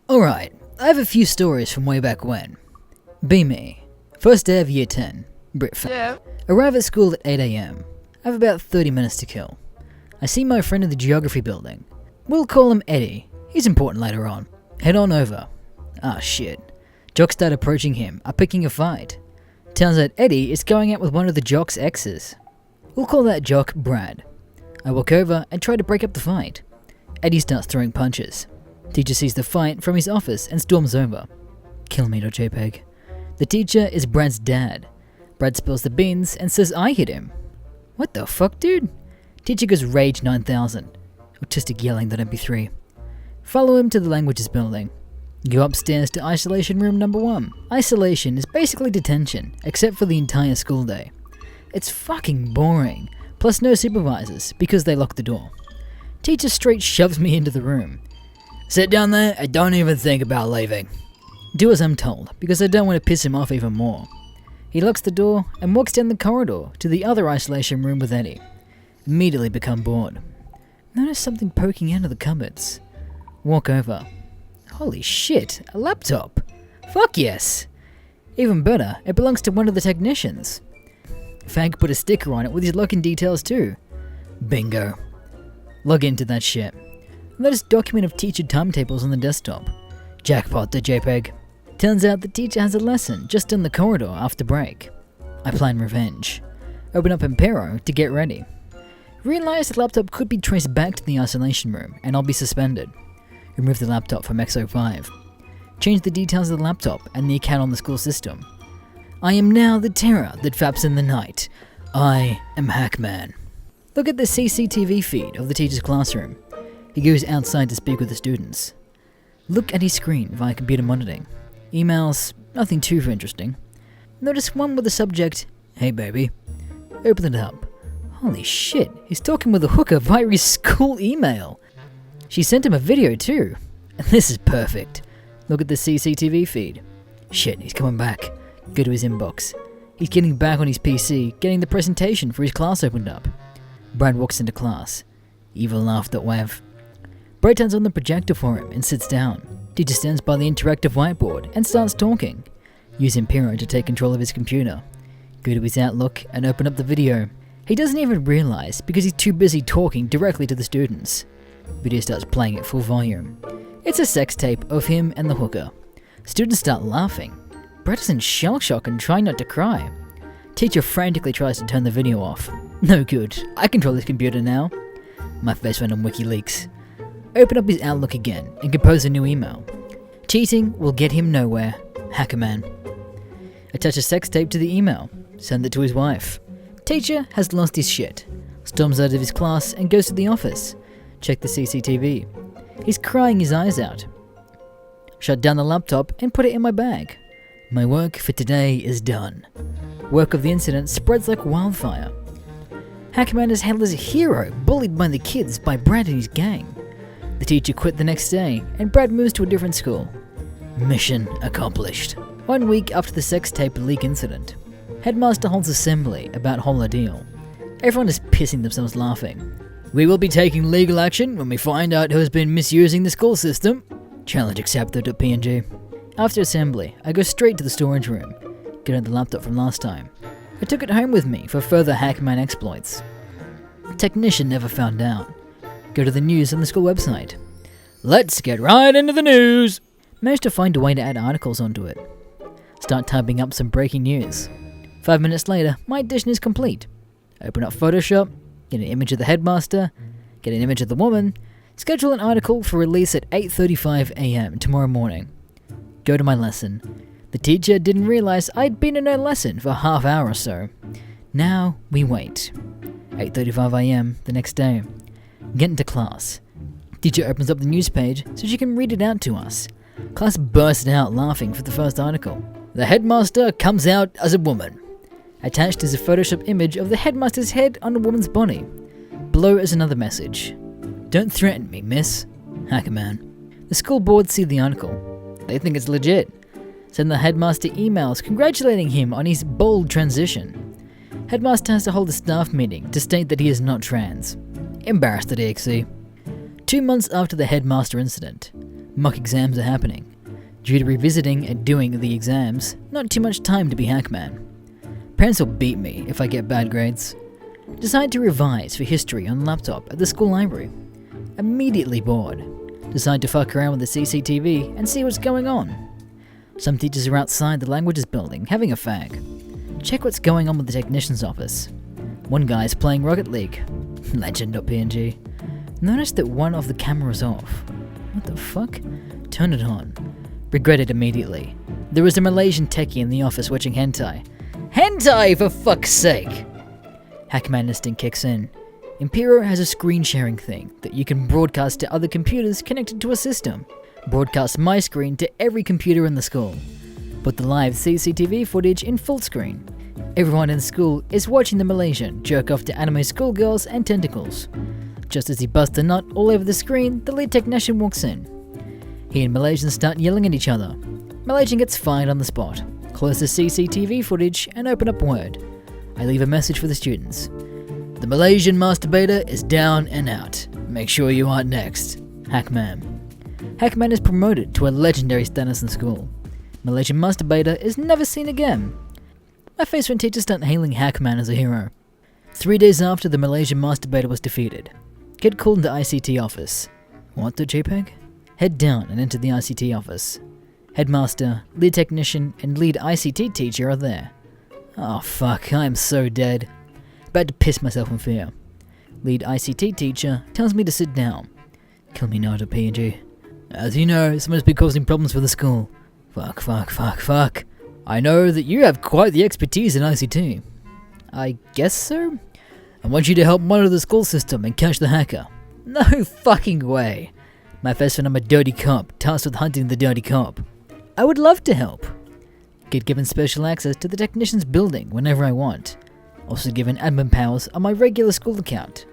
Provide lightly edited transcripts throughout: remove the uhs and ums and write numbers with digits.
Alright, I have a few stories from way back when. Be me. First day of year 10. Brit fan. Yeah. Arrive at school at 8 AM. I have about 30 minutes to kill. I see my friend in the geography building. We'll call him Eddie. He's important later on. Head on over. Ah shit. Jocks start approaching him, are picking a fight. Turns out Eddie is going out with one of the Jock's exes. We'll call that Jock Brad. I walk over and try to break up the fight. Eddie starts throwing punches. Teacher sees the fight from his office and storms over. Kill me.jpg. The teacher is Brad's dad. Brad spills the beans and says I hit him. What the fuck, dude? Teacher goes rage 9000. Autistic yelling that MP3. Follow him to the languages building. Go upstairs to isolation room number 1. Isolation is basically detention, except for the entire school day. It's fucking boring, plus no supervisors, because they lock the door. Teacher straight shoves me into the room. Sit down there and don't even think about leaving. Do as I'm told, because I don't want to piss him off even more. He locks the door and walks down the corridor to the other isolation room with Eddie. Immediately become bored. Notice something poking out of the cupboards. Walk over. Holy shit, a laptop. Fuck yes. Even better, it belongs to one of the technicians. Fag put a sticker on it with his login details too. Bingo. Log into that shit. Notice document of teacher timetables on the desktop. Jackpot the JPEG. Turns out the teacher has a lesson just in the corridor after break. I plan revenge. Open up Impero to get ready. Realize the laptop could be traced back to the isolation room and I'll be suspended. Remove the laptop from XO5. Change the details of the laptop and the account on the school system. I am now the terror that faps in the night. I am Hackman. Look at the CCTV feed of the teacher's classroom. He goes outside to speak with the students. Look at his screen via computer monitoring. Emails, nothing too interesting. Notice one with the subject, hey baby. Open it up. Holy shit, he's talking with a hooker via his school email. She sent him a video too. This is perfect. Look at the CCTV feed. Shit, he's coming back. Go to his inbox. He's getting back on his PC, getting the presentation for his class opened up. Brad walks into class. Evil laugh.wav. Brad turns on the projector for him and sits down. Teacher stands by the interactive whiteboard and starts talking. Use Impero to take control of his computer. Go to his Outlook and open up the video. He doesn't even realize because he's too busy talking directly to the students. Video starts playing at full volume. It's a sex tape of him and the hooker. Students start laughing. Brad is in shell shock and trying not to cry. Teacher frantically tries to turn the video off. No good. I control this computer now. My face went on WikiLeaks. Open up his Outlook again and compose a new email. Cheating will get him nowhere. Hackman. Attach a sex tape to the email. Send it to his wife. Teacher has lost his shit. Storms out of his class and goes to the office. Check the CCTV. He's crying his eyes out. Shut down the laptop and put it in my bag. My work for today is done. Work of the incident spreads like wildfire. Hackman is hailed as a hero, bullied by the kids by Brad and his gang. The teacher quit the next day, and Brad moves to a different school. Mission accomplished. 1 week after the sex tape leak incident, Headmaster holds assembly about whole ordeal. Everyone is pissing themselves laughing. We will be taking legal action when we find out who has been misusing the school system. Challenge accepted.png. After assembly, I go straight to the storage room. Get out the laptop from last time. I took it home with me for further Hackman exploits. The technician never found out. Go to the news on the school website. Let's get right into the news! Managed to find a way to add articles onto it. Start typing up some breaking news. 5 minutes later, my edition is complete. Open up Photoshop, get an image of the headmaster, get an image of the woman, schedule an article for release at 8:35 AM tomorrow morning. Go to my lesson. The teacher didn't realize I'd been in her lesson for half hour or so. Now we wait. 8:35 AM the next day. Get into class. Teacher opens up the news page so she can read it out to us. Class burst out laughing for the first article. The headmaster comes out as a woman. Attached is a Photoshop image of the headmaster's head on a woman's body. Below is another message. Don't threaten me, miss. Hackman. The school board see the article. They think it's legit. Send the headmaster emails congratulating him on his bold transition. Headmaster has to hold a staff meeting to state that he is not trans. Embarrassed at EXE. 2 months after the headmaster incident, Mock exams are happening. Due to revisiting and doing the exams, not too much time to be Hackman. Parents will beat me if I get bad grades. Decide to revise for history on laptop at the school library. Immediately bored. Decide to fuck around with the CCTV and see what's going on. Some teachers are outside the languages building having a fag. Check what's going on with the technician's office. One guy's playing Rocket League. Legend.png. Notice that one of the cameras off. What the fuck? Turn it on. Regret it immediately. There was a Malaysian techie in the office watching hentai. Hentai, for fuck's sake! Hackman instinct kicks in. Impero has a screen sharing thing that you can broadcast to other computers connected to a system. Broadcast my screen to every computer in the school. Put the live CCTV footage in full screen. Everyone in school is watching the Malaysian jerk off to anime schoolgirls and tentacles. Just as he busts a nut all over the screen, the lead technician walks in. He and Malaysian start yelling at each other. Malaysian gets fired on the spot. Close the CCTV footage and open up Word. I leave a message for the students. The Malaysian masturbator is down and out. Make sure you aren't next. Hackman. Hackman is promoted to a legendary status in school. Malaysian masturbator is never seen again. My face when teachers start hailing Hackman as a hero. 3 days after the Malaysian masturbator was defeated, get called into ICT office. What the JPEG? Head down and enter the ICT office. Headmaster, lead technician, and lead ICT teacher are there. Oh fuck, I am so dead. About to piss myself in fear. Lead ICT teacher tells me to sit down. Kill me not a PNG. As you know, someone's been causing problems for the school. Fuck. I know that you have quite the expertise in ICT. I guess so? I want you to help monitor the school system and catch the hacker. No fucking way. My first friend, I'm a dirty cop, tasked with hunting the dirty cop. I would love to help. Get given special access to the technician's building whenever I want. Also given admin powers on my regular school account.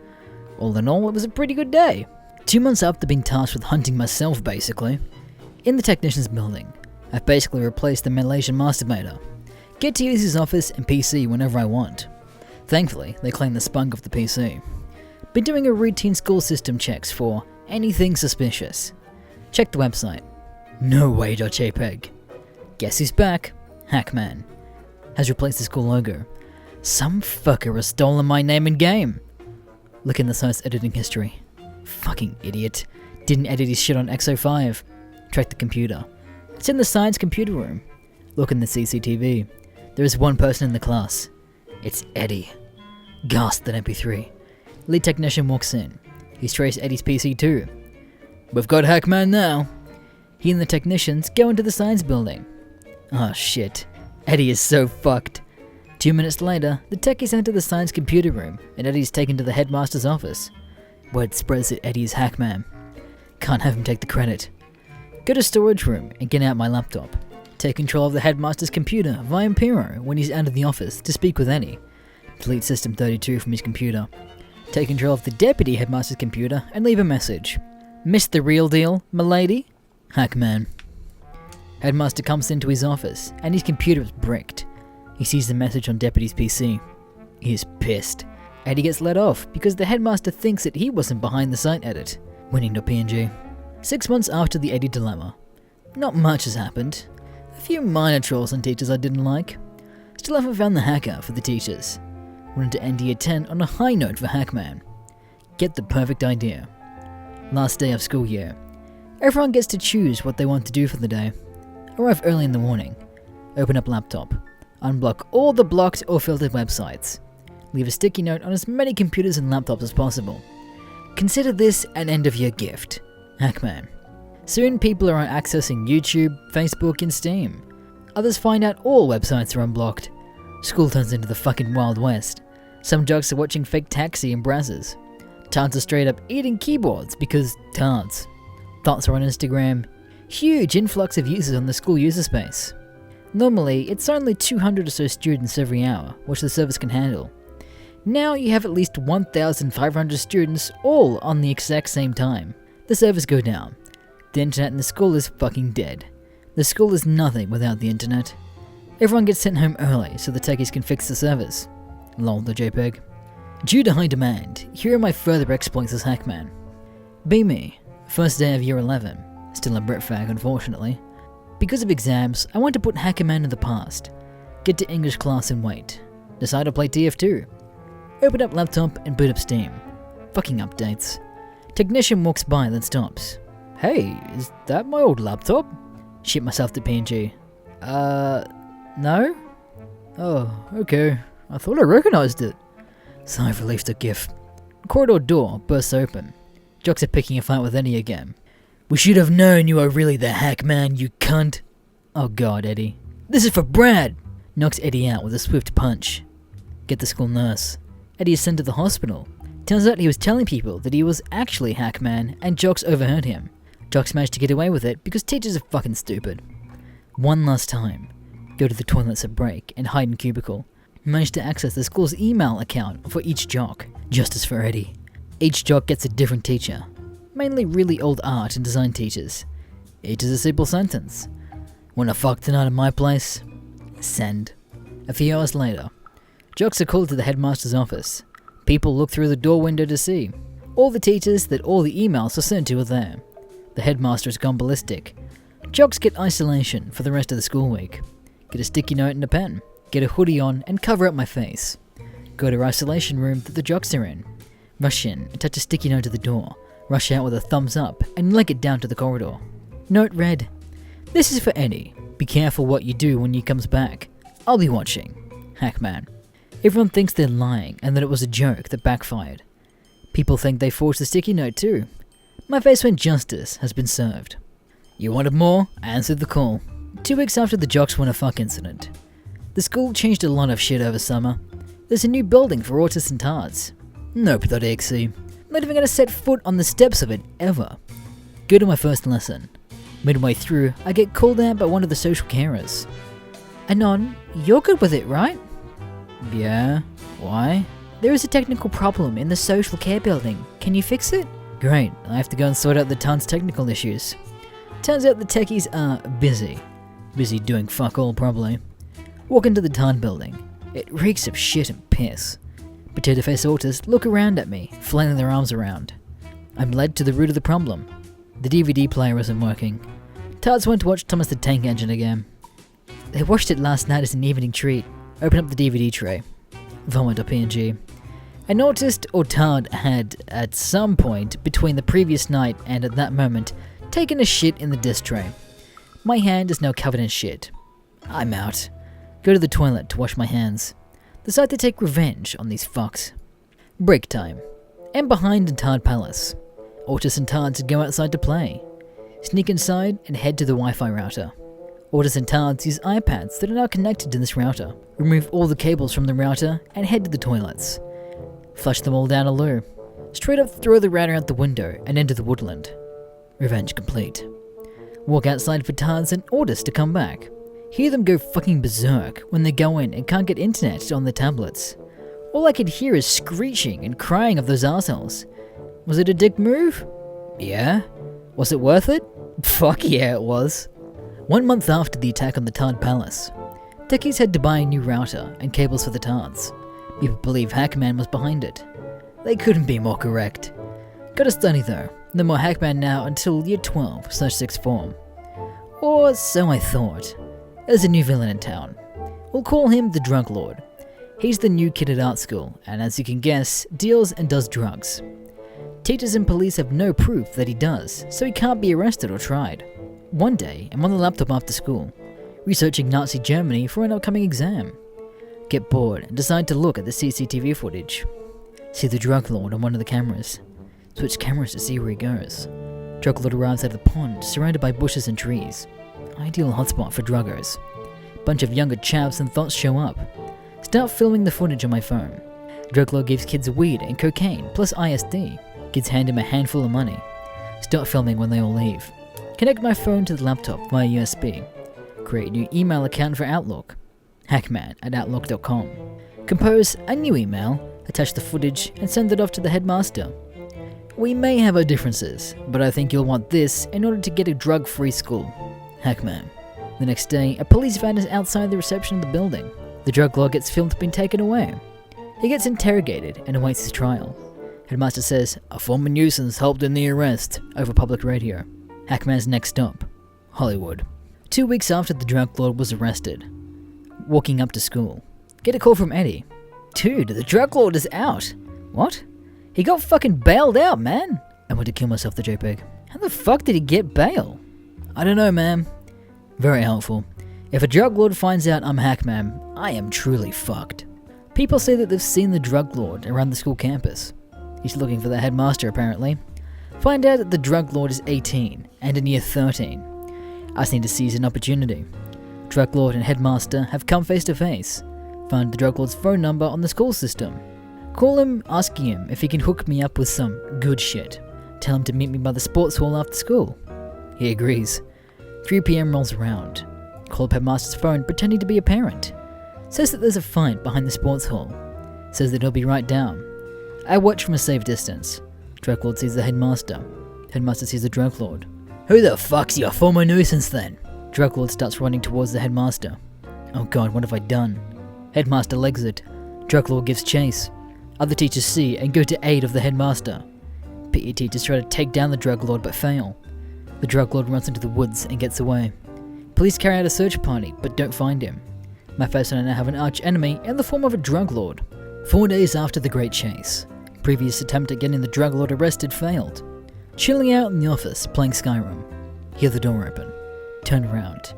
All in all, it was a pretty good day. 2 months after being tasked with hunting myself, basically. In the technician's building, I've basically replaced the Malaysian masturbator. Get to use his office and PC whenever I want. Thankfully, they cleaned the spunk off the PC. Been doing a routine school system checks for anything suspicious. Check the website. No way, .jpg. Guess who's back? Hackman. Has replaced the school logo. Some fucker has stolen my name and game. Look in the site's editing history. Fucking idiot. Didn't edit his shit on XO5. Track the computer. It's in the science computer room. Look in the CCTV. There is one person in the class. It's Eddie. Gasped at MP3. Lead technician walks in. He's traced Eddie's PC too. We've got Hackman now. He and the technicians go into the science building. Oh shit. Eddie is so fucked. 2 minutes later, the techies enter the science computer room and Eddie's taken to the headmaster's office. Word spreads that Eddie is Hackman. Can't have him take the credit. Go to storage room and get out my laptop. Take control of the headmaster's computer via Impero when he's out of the office to speak with Eddie. Delete system 32 from his computer. Take control of the deputy headmaster's computer and leave a message. Missed the real deal, m'lady? Hackman. Headmaster comes into his office and his computer is bricked. He sees the message on deputy's PC. He is pissed. Eddie gets let off because the headmaster thinks that he wasn't behind the site edit. Winning.png. 6 months after the Eddie dilemma. Not much has happened. A few minor trolls on teachers I didn't like. Still haven't found the hacker for the teachers. Wanted to end year 10 on a high note for Hackman. Get the perfect idea. Last day of school year. Everyone gets to choose what they want to do for the day. Arrive early in the morning. Open up laptop. Unblock all the blocked or filtered websites. Leave a sticky note on as many computers and laptops as possible. Consider this an end-of-year gift. Hackman. Soon people are accessing YouTube, Facebook and Steam. Others find out all websites are unblocked. School turns into the fucking Wild West. Some jocks are watching fake taxi and browsers. Tards are straight up eating keyboards because tards. Thoughts are on Instagram. Huge influx of users on the school user space. Normally, it's only 200 or so students every hour, which the service can handle. Now you have at least 1,500 students all on the exact same time. The servers go down. The internet in the school is fucking dead. The school is nothing without the internet. Everyone gets sent home early so the techies can fix the servers. Lol the JPEG. Due to high demand, here are my further exploits as Hackman. Be me. First day of year 11. Still a Brit fag, unfortunately. Because of exams, I want to put Hackman in the past. Get to English class and wait. Decide to play TF2. Open up laptop and boot up Steam. Fucking updates. Technician walks by then stops. Hey, is that my old laptop? Shit myself to PNG. No? Oh, okay. I thought I recognized it. Sigh of relief to GIF. Corridor door bursts open. Jocks are picking a fight with Eddie again. We should have known you are really the Hackman, you cunt. Oh god, Eddie. This is for Brad! Knocks Eddie out with a swift punch. Get the school nurse. Eddie is sent to the hospital. Turns out he was telling people that he was actually Hackman and Jocks overheard him. Jocks managed to get away with it because teachers are fucking stupid. One last time. Go to the toilets at break and hide in cubicle. Managed to access the school's email account for each jock. Justice for Eddie. Each jock gets a different teacher. Mainly really old art and design teachers. Each is a simple sentence. Wanna fuck tonight at my place? Send. A few hours later. Jocks are called to the headmaster's office. People look through the door window to see. All the teachers that all the emails are sent to are there. The headmaster has gone ballistic. Jocks get isolation for the rest of the school week. Get a sticky note and a pen. Get a hoodie on and cover up my face. Go to isolation room that the jocks are in. Rush in, attach a sticky note to the door. Rush out with a thumbs up and leg it down to the corridor. Note read, this is for Eddie. Be careful what you do when he comes back. I'll be watching. Hackman. Everyone thinks they're lying and that it was a joke that backfired. People think they forged the sticky note too. My face when justice has been served. You wanted more? I answered the call. 2 weeks after the Jocks wanna fuck incident. The school changed a lot of shit over summer. There's a new building for autists and tards. Nope.exe. Not even gonna set foot on the steps of it ever. Go to my first lesson. Midway through, I get called out by one of the social carers. Anon, you're good with it, right? Yeah, why? There is a technical problem in the social care building. Can you fix it? Great, I have to go and sort out the town's technical issues. Turns out the techies are busy. Busy doing fuck all, probably. Walk into the town building. It reeks of shit and piss. Potato face autists look around at me, flailing their arms around. I'm led to the root of the problem. The DVD player isn't working. Tards went to watch Thomas the Tank Engine again. They watched it last night as an evening treat. Open up the DVD tray. Vomit.png. An autist or tard had, at some point between the previous night and at that moment, taken a shit in the disc tray. My hand is now covered in shit. I'm out. Go to the toilet to wash my hands. Decide to take revenge on these fucks. Break time. I'm behind in Tard Palace. Autists and Tards go outside to play. Sneak inside and head to the Wi-Fi router. Autists and Tards use iPads that are now connected to this router. Remove all the cables from the router and head to the toilets. Flush them all down a loo. Straight up throw the router out the window and into the woodland. Revenge complete. Walk outside for Tards and autists to come back. Hear them go fucking berserk when they go in and can't get internet on their tablets. All I could hear is screeching and crying of those arseholes. Was it a dick move? Yeah. Was it worth it? Fuck yeah it was. 1 month after the attack on the Tard Palace, techies had to buy a new router and cables for the Tards. People believe Hackman was behind it. They couldn't be more correct. Got a study though. No more Hackman now until year 12/6th form. Or so I thought. There's a new villain in town. We'll call him the Drug Lord. He's the new kid at art school, and as you can guess, deals and does drugs. Teachers and police have no proof that he does, so he can't be arrested or tried. One day, I'm on the laptop after school, researching Nazi Germany for an upcoming exam. Get bored and decide to look at the CCTV footage. See the Drug Lord on one of the cameras. Switch cameras to see where he goes. Drug Lord arrives at a pond surrounded by bushes and trees. Ideal hotspot for druggers. Bunch of younger chaps and thoughts show up. Start filming the footage on my phone. Drug Lord gives kids weed and cocaine plus ISD. Kids hand him a handful of money. Start filming when they all leave. Connect my phone to the laptop via USB. Create a new email account for Outlook. Hackman@outlook.com. Compose a new email, attach the footage and send it off to the headmaster. We may have our differences, but I think you'll want this in order to get a drug-free school. Hackman. The next day, a police van is outside the reception of the building. The drug lord gets filmed being taken away. He gets interrogated and awaits his trial. Headmaster says, a former nuisance helped in the arrest, over public radio. Hackman's next stop, Hollywood. 2 weeks after the drug lord was arrested, walking up to school, get a call from Eddie. Dude, the drug lord is out. What? He got fucking bailed out, man. I want to kill myself, the JPEG. How the fuck did he get bail? I don't know, man. Very helpful. If a drug lord finds out I'm Hackman, I am truly fucked. People say that they've seen the drug lord around the school campus. He's looking for the headmaster, apparently. Find out that the drug lord is 18 and in year 13. I just need to seize an opportunity. Drug lord and headmaster have come face to face. Find the drug lord's phone number on the school system. Call him, asking him if he can hook me up with some good shit. Tell him to meet me by the sports hall after school. He agrees. 3 PM rolls around. Call up headmaster's phone pretending to be a parent. Says that there's a fight behind the sports hall. Says that he'll be right down. I watch from a safe distance. Drug lord sees the headmaster. Headmaster sees the drug lord. Who the fuck's your former nuisance then? Drug lord starts running towards the headmaster. Oh god, what have I done? Headmaster legs it. Drug lord gives chase. Other teachers see and go to aid of the headmaster. PE teachers try to take down the drug lord but fail. The drug lord runs into the woods and gets away. Police carry out a search party but don't find him. My person and I have an arch enemy in the form of a drug lord. 4 days after the great chase. Previous attempt at getting the drug lord arrested failed. Chilling out in the office playing Skyrim. Hear the door open. Turn around.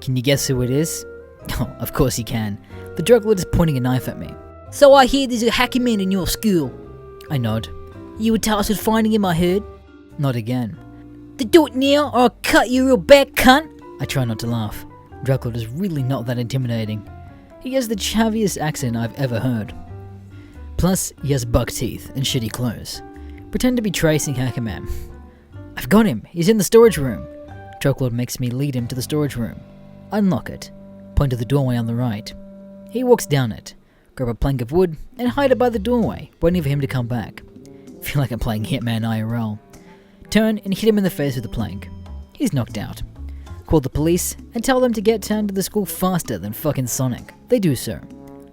Can you guess who it is? Oh, of course you can. The drug lord is pointing a knife at me. So I hear there's a Hackman in your school. I nod. You were tasked with finding him, I heard. Nod again. Then do it now or I'll cut you real bad, cunt. I try not to laugh. Drug lord is really not that intimidating. He has the chaviest accent I've ever heard. Plus, he has buck teeth and shitty clothes. Pretend to be tracing Hackman. I've got him. He's in the storage room. Drug lord makes me lead him to the storage room. Unlock it. Point to the doorway on the right. He walks down it. Grab a plank of wood and hide it by the doorway, waiting for him to come back. Feel like I'm playing Hitman IRL. Turn and hit him in the face with the plank. He's knocked out. Call the police and tell them to get down to the school faster than fucking Sonic. They do so.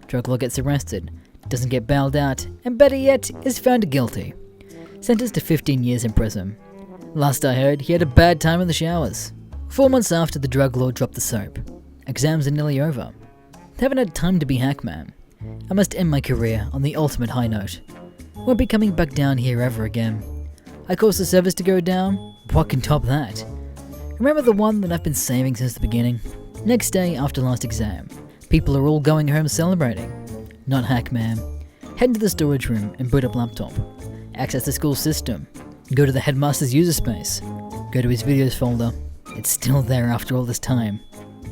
Drug lord gets arrested, doesn't get bailed out, and better yet, is found guilty. Sentenced to 15 years in prison. Last I heard, he had a bad time in the showers. 4 months after the drug lord dropped the soap. Exams are nearly over. Haven't had time to be Hackman. I must end my career on the ultimate high note. Won't be coming back down here ever again. I caused the service to go down. What can top that? Remember the one that I've been saving since the beginning? Next day after last exam, people are all going home celebrating. Not Hackman. Head into the storage room and boot up laptop. Access the school system. Go to the headmaster's user space. Go to his videos folder. It's still there after all this time.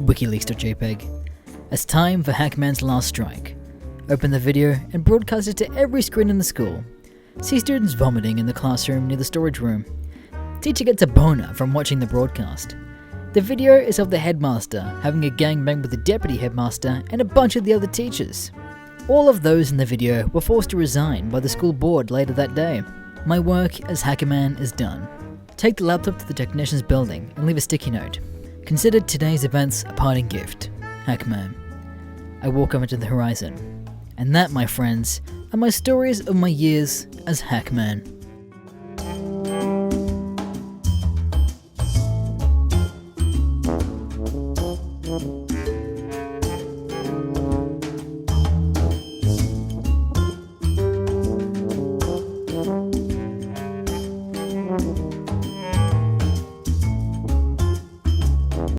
WikiLeaks.jpg. It's time for Hackman's last strike. Open the video and broadcast it to every screen in the school. See students vomiting in the classroom near the storage room. Teacher gets a boner from watching the broadcast. The video is of the headmaster having a gangbang with the deputy headmaster and a bunch of the other teachers. All of those in the video were forced to resign by the school board later that day. My work as Hackman is done. Take the laptop to the technician's building and leave a sticky note. Consider today's events a parting gift. Hackman. I walk over to the horizon. And that, my friends, are my stories of my years as Hackman.